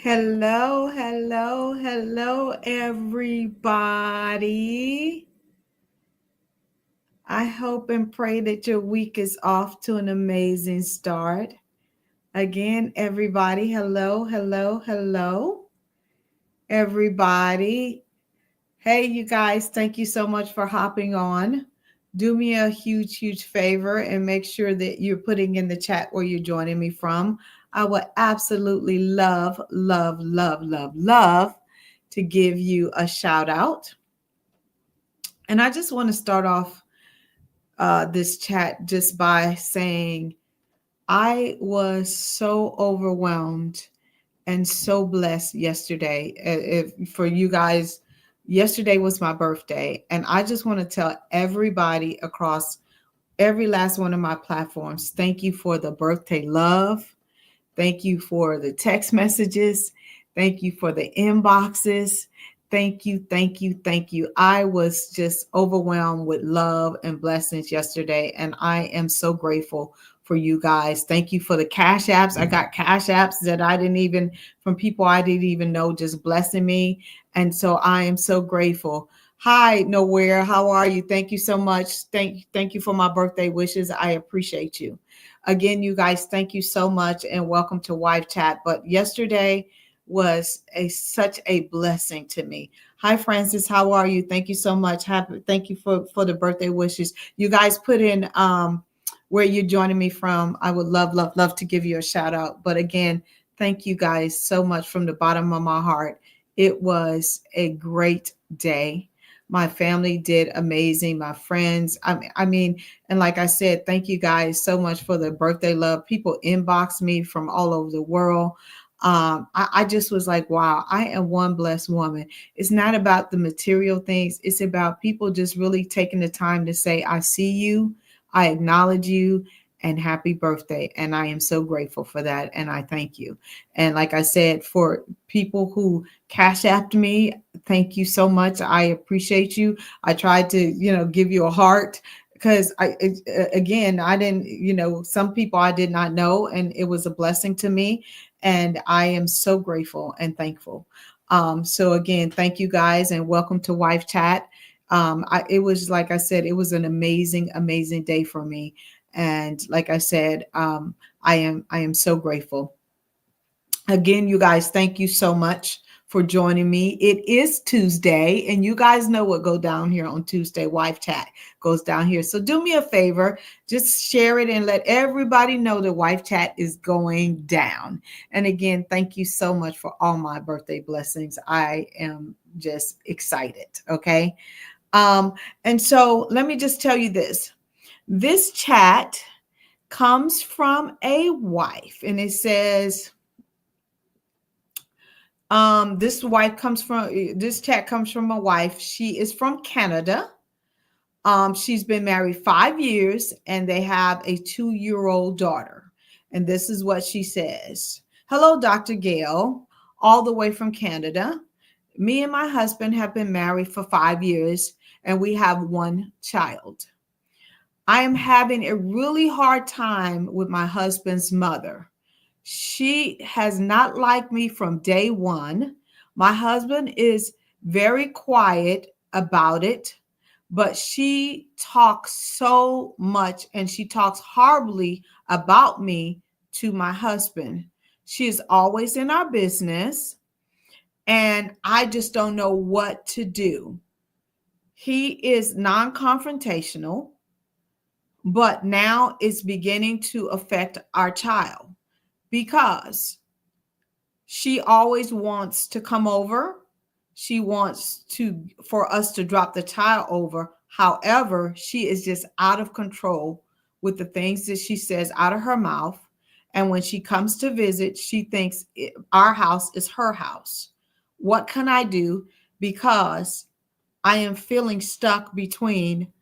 Hello, hello, hello, everybody. I hope and pray that your week is off to an amazing start. Again, everybody, hello, hello, hello, everybody. Hey, you guys, thank you so much for hopping on. Do me a huge, huge favor and make sure that you're putting in the chat where you're joining me from. I would absolutely love, love, love, love, love to give you a shout out. And I just want to start off this chat just by saying I was so overwhelmed and so blessed yesterday. For you guys, yesterday was my birthday, and I just want to tell everybody across every last one of my platforms, thank you for the birthday love. Thank you for the text messages. Thank you for the inboxes. Thank you, thank you, thank you. I was just overwhelmed with love and blessings yesterday, and I am so grateful for you guys. Thank you for the cash apps. I got cash apps that I didn't even, from people I didn't even know, just blessing me. And so I am so grateful. Hi, Nowhere. How are you? Thank you so much. Thank you for my birthday wishes. I appreciate you. Again, you guys, thank you so much and welcome to Wife Chat. But yesterday was such a blessing to me. Hi, Francis. How are you? Thank you so much. Thank you for the birthday wishes. You guys put in where you're joining me from. I would love, love, love to give you a shout out. But again, thank you guys so much from the bottom of my heart. It was a great day. My family did amazing. My friends, and like I said, thank you guys so much for the birthday love. People inbox me from all over the world. I just was like, wow, I am one blessed woman. It's not about the material things. It's about people just really taking the time to say, I see you, I acknowledge you, and happy birthday. And I am so grateful for that. And I thank you. And like I said, for people who cash apped me, thank you so much. I appreciate you. I tried to, give you a heart because again, I didn't, some people I did not know, and it was a blessing to me. And I am so grateful and thankful. So again, thank you guys and welcome to Wife Chat. It was, like I said, it was an amazing, amazing day for me. And like I said, I am so grateful. Again, you guys, thank you so much for joining me. It is Tuesday, and you guys know what go down here on Tuesday. Wife Chat goes down here. So do me a favor, just share it and let everybody know that Wife Chat is going down. And again, thank you so much for all my birthday blessings. I am just excited. Okay. And so let me just tell you this. This chat comes from a wife, and it says, this chat comes from a wife. She is from Canada. She's been married 5 years and they have a 2-year-old daughter. And this is what she says. Hello, Dr. Gail, all the way from Canada. Me and my husband have been married for 5 years and we have one child. I am having a really hard time with my husband's mother. She has not liked me from day one. My husband is very quiet about it, but she talks so much and she talks horribly about me to my husband. She is always in our business, and I just don't know what to do. He is non-confrontational, but now it's beginning to affect our child because she always wants to come over. She wants for us to drop the child over. However, she is just out of control with the things that she says out of her mouth. And when she comes to visit, she thinks our house is her house. What can I do? Because I am feeling stuck between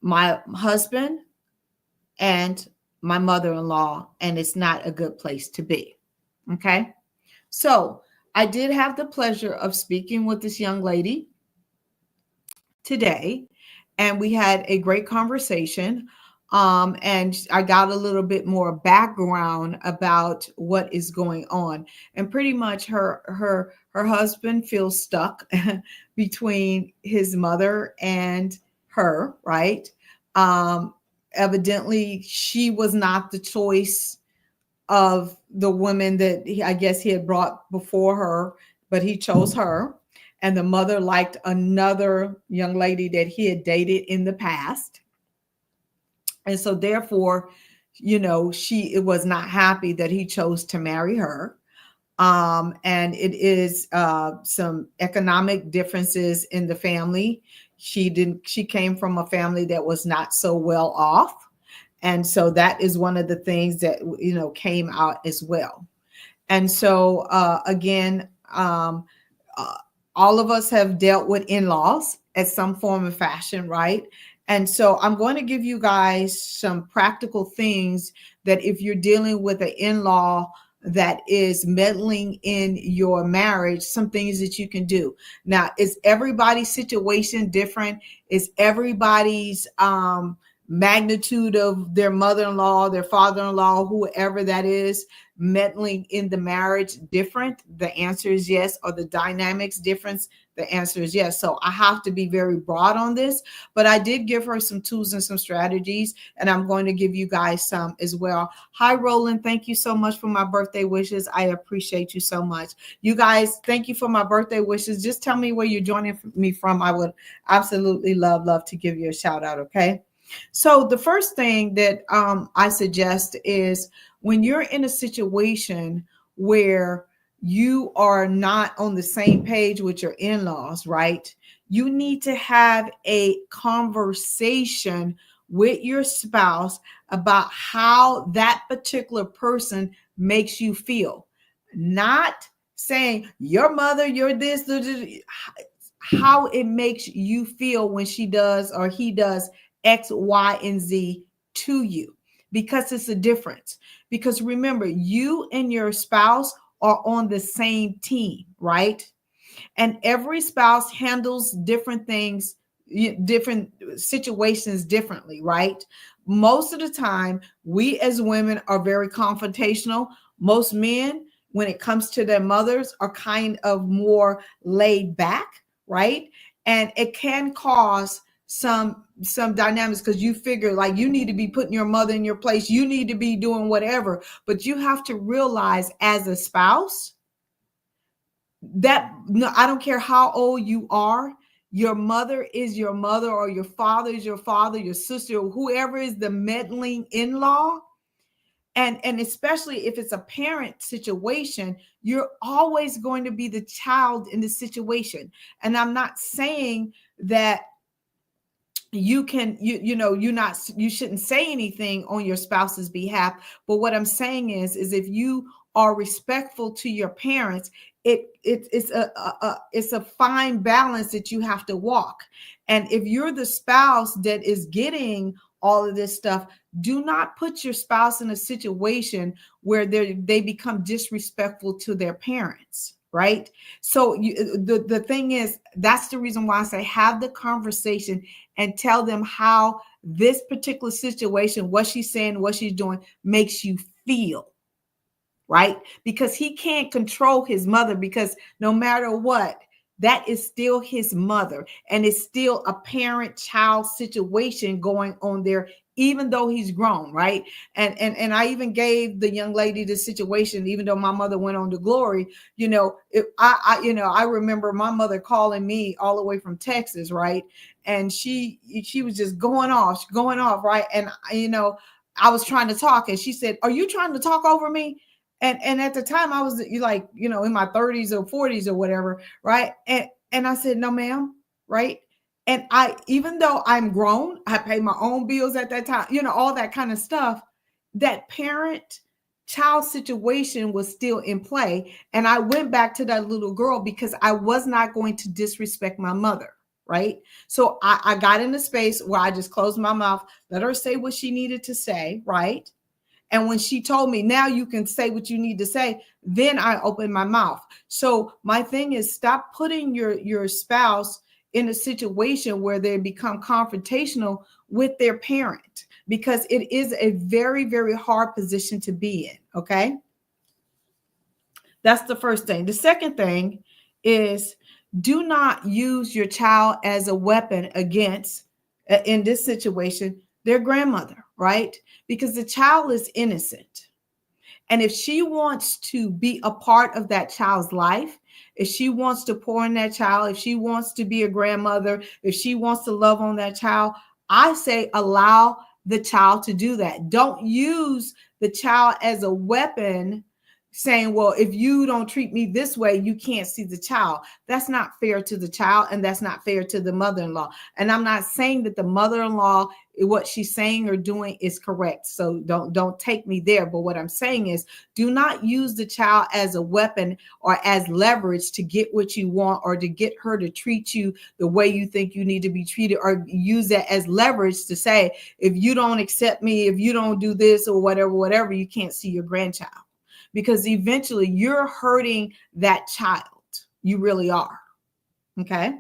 my husband and my mother-in-law, and it's not a good place to be. Okay. So I did have the pleasure of speaking with this young lady today, and we had a great conversation. And I got a little bit more background about what is going on. And pretty much her husband feels stuck between his mother and her, right? Um, Evidently, she was not the choice of the women that I guess he had brought before her, but he chose her. And the mother liked another young lady that he had dated in the past. And so therefore, she it was not happy that he chose to marry her. And it is some economic differences in the family. She came from a family that was not so well off. And so that is one of the things that came out as well. And so again, uh, all of us have dealt with in-laws at some form of fashion, right? And so I'm going to give you guys some practical things that if you're dealing with an in-law that is meddling in your marriage, some things that you can do. Now, is everybody's situation different? Is everybody's magnitude of their mother-in-law, their father-in-law, whoever that is, meddling in the marriage different? The answer is yes. Are the dynamics different? The answer is yes. So I have to be very broad on this, but I did give her some tools and some strategies, and I'm going to give you guys some as well. Hi, Roland. Thank you so much for my birthday wishes. I appreciate you so much. You guys, thank you for my birthday wishes. Just tell me where you're joining me from. I would absolutely love to give you a shout out. Okay. So the first thing that I suggest is when you're in a situation where you are not on the same page with your in-laws, right? You need to have a conversation with your spouse about how that particular person makes you feel. Not saying your mother, you're this, how it makes you feel when she does or he does X, Y, and Z to you, because it's a difference. Because remember, you and your spouse are on the same team, right? And every spouse handles different things, different situations differently, right? Most of the time, we as women are very confrontational. Most men, when it comes to their mothers, are kind of more laid back, right? And it can cause some dynamics because you figure like you need to be putting your mother in your place, you need to be doing whatever, but you have to realize as a spouse that no, I don't care how old you are, your mother is your mother, or your father is your father, your sister, or whoever is the meddling in-law. And especially if it's a parent situation, you're always going to be the child in the situation. And I'm not saying that you can you shouldn't say anything on your spouse's behalf, but what I'm saying is if you are respectful to your parents, it's a fine balance that you have to walk. And if you're the spouse that is getting all of this stuff, do not put your spouse in a situation where they become disrespectful to their parents, right? So the thing is, that's the reason why I say have the conversation and tell them how this particular situation, what she's saying, what she's doing, makes you feel, right? Because he can't control his mother, because no matter what, that is still his mother, and it's still a parent-child situation going on there, even though he's grown, right? And I even gave the young lady the situation, even though my mother went on to glory. I remember my mother calling me all the way from Texas, right? And she was just going off, right? And I was trying to talk, and she said, "Are you trying to talk over me?" And at the time I was like, in my 30s or 40s or whatever, right? And I said, "No, ma'am," right? And even though I'm grown, I pay my own bills at that time, all that kind of stuff. That parent child situation was still in play. And I went back to that little girl because I was not going to disrespect my mother. Right. So I got in a space where I just closed my mouth, let her say what she needed to say. Right. And when she told me, now you can say what you need to say, then I opened my mouth. So my thing is, stop putting your spouse in a situation where they become confrontational with their parent. because it is a very, very hard position to be in. Okay. That's the first thing. The second thing is, do not use your child as a weapon against, in this situation, their grandmother, right? Because the child is innocent. And if she wants to be a part of that child's life, if she wants to pour in that child, if she wants to be a grandmother, if she wants to love on that child, I say allow the child to do that. Don't use the child as a weapon saying, well, if you don't treat me this way, you can't see the child. That's not fair to the child, and that's not fair to the mother-in-law. And I'm not saying that the mother-in-law, what she's saying or doing is correct. So don't take me there. But what I'm saying is, do not use the child as a weapon or as leverage to get what you want, or to get her to treat you the way you think you need to be treated, or use that as leverage to say, if you don't accept me, if you don't do this or whatever, you can't see your grandchild. Because eventually you're hurting that child. You really are. Okay.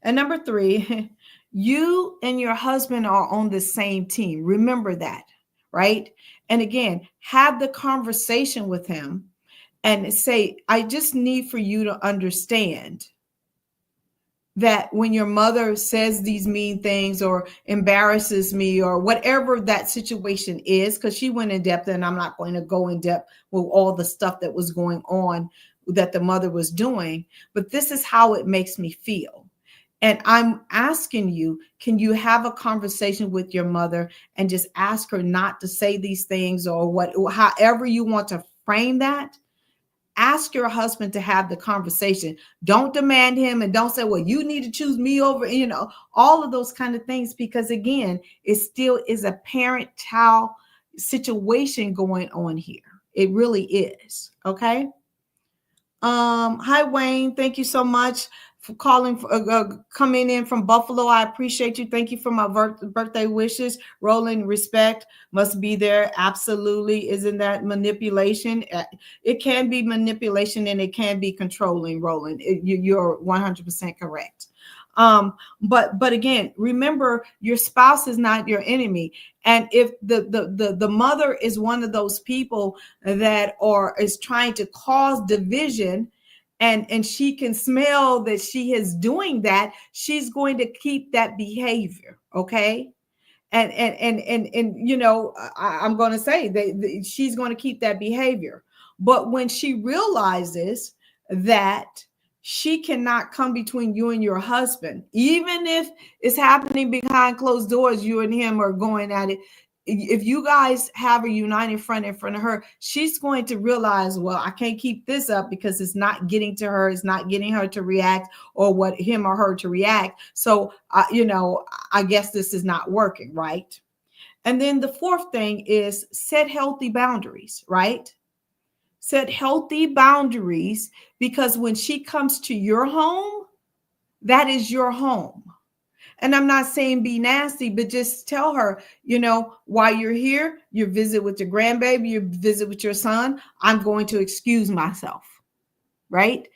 And number 3, you and your husband are on the same team. Remember that, right? And again, have the conversation with him and say, I just need for you to understand that when your mother says these mean things or embarrasses me or whatever that situation is, because she went in depth, and I'm not going to go in depth with all the stuff that was going on that the mother was doing, but this is how it makes me feel. And I'm asking you, can you have a conversation with your mother and just ask her not to say these things, or however you want to frame that? Ask your husband to have the conversation. Don't demand him, and don't say, well, you need to choose me over, all of those kind of things, because again, it still is a parent-child situation going on here. It really is. Okay. Hi, Wayne. Thank you so much for calling, coming in from Buffalo. I appreciate you. Thank you for my birthday wishes. Roland, respect must be there. Absolutely. Isn't that manipulation? It can be manipulation, and it can be controlling, Roland. You're 100% correct. But again, remember, your spouse is not your enemy. And if the mother is one of those people that is trying to cause division, and she can smell that she is doing that, she's going to keep that behavior. Okay. And I'm going to say that she's going to keep that behavior. But when she realizes that she cannot come between you and your husband, even if it's happening behind closed doors, you and him are going at it. If you guys have a united front in front of her, she's going to realize, well, I can't keep this up because it's not getting to her. It's not getting her to react, or what him or her to react. So, I guess this is not working, right? And then the fourth thing is set healthy boundaries, right? Set healthy boundaries, because when she comes to your home, that is your home. And I'm not saying be nasty, but just tell her, while you're here, you visit with your grandbaby, you visit with your son, I'm going to excuse myself, right?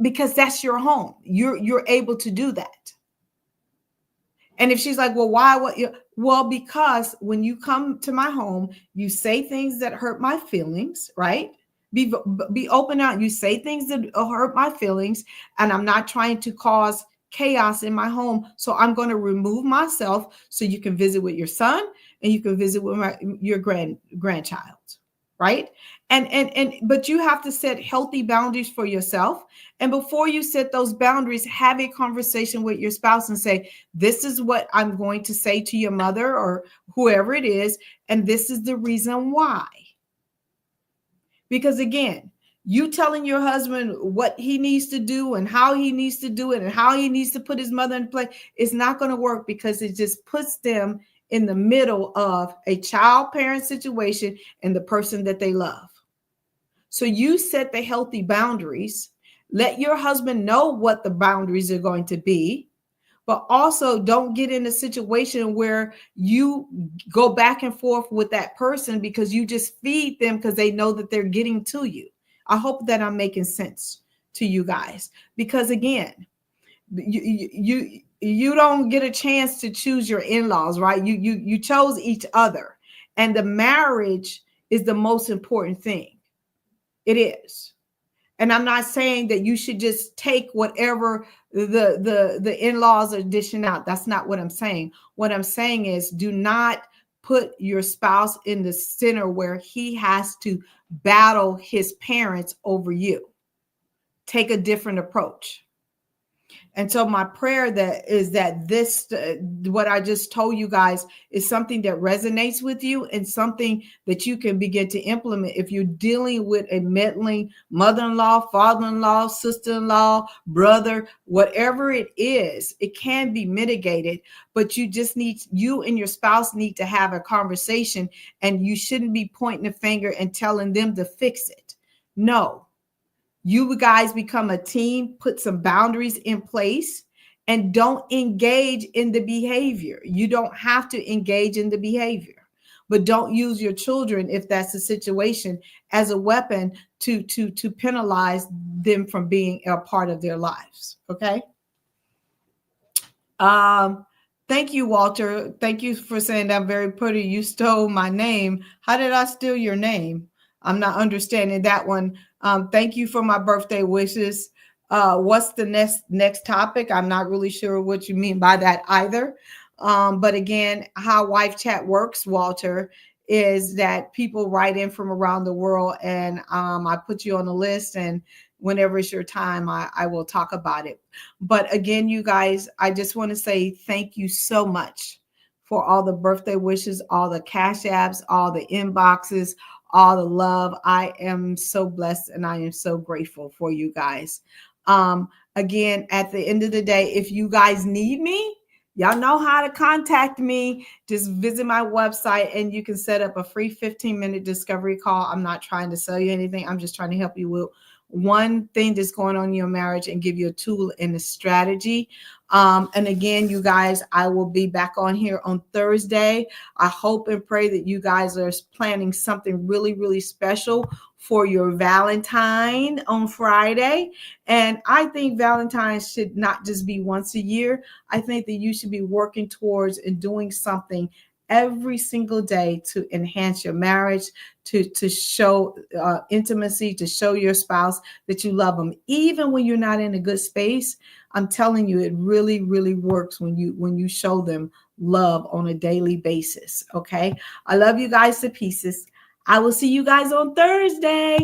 Because that's your home. You're able to do that. And if she's like, well, why? Well, because when you come to my home, you say things that hurt my feelings, right? Be open out. You say things that hurt my feelings, and I'm not trying to cause chaos in my home. So I'm going to remove myself so you can visit with your son, and you can visit with your grandchild, right? But you have to set healthy boundaries for yourself. And before you set those boundaries, have a conversation with your spouse and say, this is what I'm going to say to your mother or whoever it is, and this is the reason why. Because again, you telling your husband what he needs to do and how he needs to do it and how he needs to put his mother in place, it's not going to work, because it just puts them in the middle of a child parent situation and the person that they love. So you set the healthy boundaries. Let your husband know what the boundaries are going to be, but also don't get in a situation where you go back and forth with that person because you just feed them because they know that they're getting to you. I hope that I'm making sense to you guys, because again, You don't get a chance to choose your in-laws, right? You chose each other, and the marriage is the most important thing. It is. And I'm not saying that you should just take whatever the in-laws are dishing out. That's not what I'm saying. What I'm saying is, do not put your spouse in the center where he has to battle his parents over you. Take a different approach. And so my prayer that is that this, what I just told you guys, is something that resonates with you and something that you can begin to implement if you're dealing with a meddling mother-in-law, father-in-law, sister-in-law, brother, whatever it is. It can be mitigated, but you and your spouse need to have a conversation, and you shouldn't be pointing a finger and telling them to fix it. No. You guys become a team, put some boundaries in place, and don't engage in the behavior. You don't have to engage in the behavior, but don't use your children, if that's the situation, as a weapon to penalize them from being a part of their lives. Okay. Thank you, Walter. Thank you for saying that. Very pretty. You stole my name. How did I steal your name? I'm not understanding that one. Thank you for my birthday wishes. What's the next topic? I'm not really sure what you mean by that either. But again, how Wife Chat works, Walter, is that people write in from around the world, and I put you on the list, and whenever it's your time, I will talk about it. But again, you guys, I just want to say thank you so much for all the birthday wishes, all the cash apps, all the inboxes, all the love. I am so blessed, and I am so grateful for you guys. Again, at the end of the day, if you guys need me, y'all know how to contact me. Just visit my website and you can set up a free 15-minute discovery call. I'm not trying to sell you anything. I'm just trying to help you with one thing that's going on in your marriage and give you a tool and a strategy. And again, you guys, I will be back on here on Thursday. I hope and pray that you guys are planning something really, really special for your Valentine on Friday. And I think Valentine's should not just be once a year. I think that you should be working towards and doing something every single day to enhance your marriage, to show intimacy, to show your spouse that you love them, even when you're not in a good space. I'm telling you, it really, really works when you show them love on a daily basis. Okay, I love you guys to pieces. I will see you guys on Thursday.